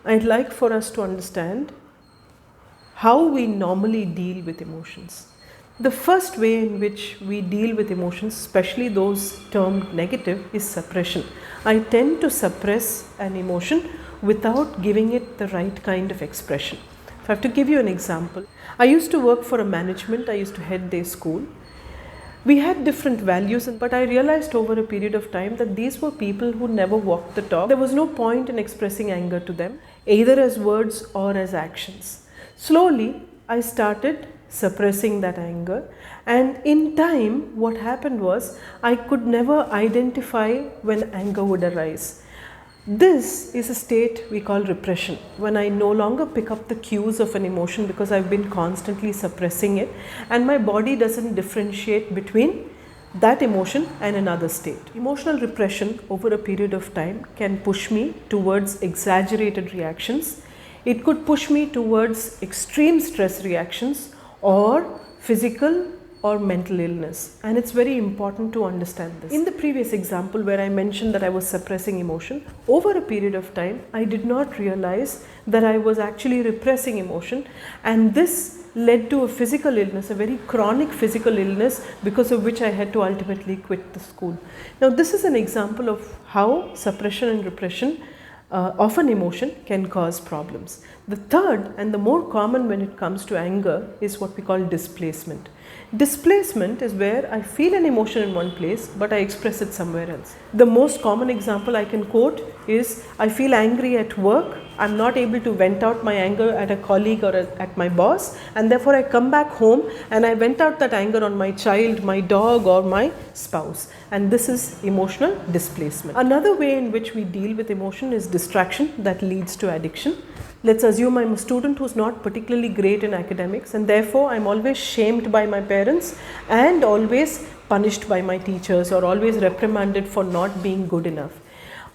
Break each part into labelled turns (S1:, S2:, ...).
S1: I'd like for us to understand how we normally deal with emotions. The first way in which we deal with emotions, especially those termed negative, is suppression. I tend to suppress an emotion without giving it the right kind of expression. If I have to give you an example, I used to work for a management, I used to head their school. We had different values, but I realized over a period of time that these were people who never walked the talk. There was no point in expressing anger to them, either as words or as actions. Slowly, I started suppressing that anger, and in time, what happened was I could never identify when anger would arise. This is a state we call repression, when I no longer pick up the cues of an emotion because I've been constantly suppressing it, and my body doesn't differentiate between that emotion and another state. Emotional repression over a period of time can push me towards exaggerated reactions. It could push me towards extreme stress reactions or physical or mental illness, and it's very important to understand this. In the previous example where I mentioned that I was suppressing emotion, over a period of time I did not realize that I was actually repressing emotion, and this led to a physical illness, a very chronic physical illness, because of which I had to ultimately quit the school. Now this is an example of how suppression and repression of an emotion can cause problems. The third and the more common when it comes to anger is what we call displacement. Displacement is where I feel an emotion in one place but I express it somewhere else. The most common example I can quote is I feel angry at work, I'm not able to vent out my anger at a colleague or at my boss, and therefore I come back home and I vent out that anger on my child, my dog or my spouse, and this is emotional displacement. Another way in which we deal with emotion is distraction that leads to addiction. Let's assume I'm a student who's not particularly great in academics, and therefore I'm always shamed by my parents and always punished by my teachers or always reprimanded for not being good enough.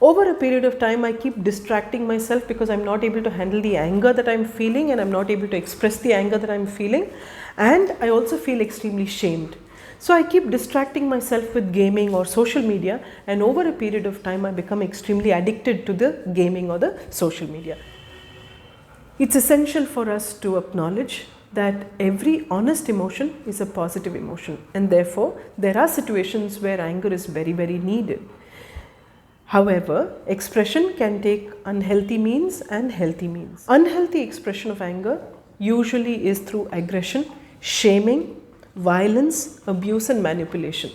S1: Over a period of time, I keep distracting myself because I'm not able to handle the anger that I'm feeling, and I'm not able to express the anger that I'm feeling, and I also feel extremely shamed. So I keep distracting myself with gaming or social media, and over a period of time I become extremely addicted to the gaming or the social media. It's essential for us to acknowledge that every honest emotion is a positive emotion, and therefore there are situations where anger is very, very needed. However, expression can take unhealthy means and healthy means. Unhealthy expression of anger usually is through aggression, shaming, violence, abuse and manipulation.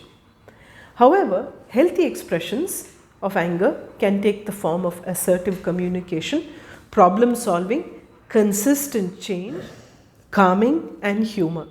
S1: However, healthy expressions of anger can take the form of assertive communication, problem solving, consistent change, calming and humor.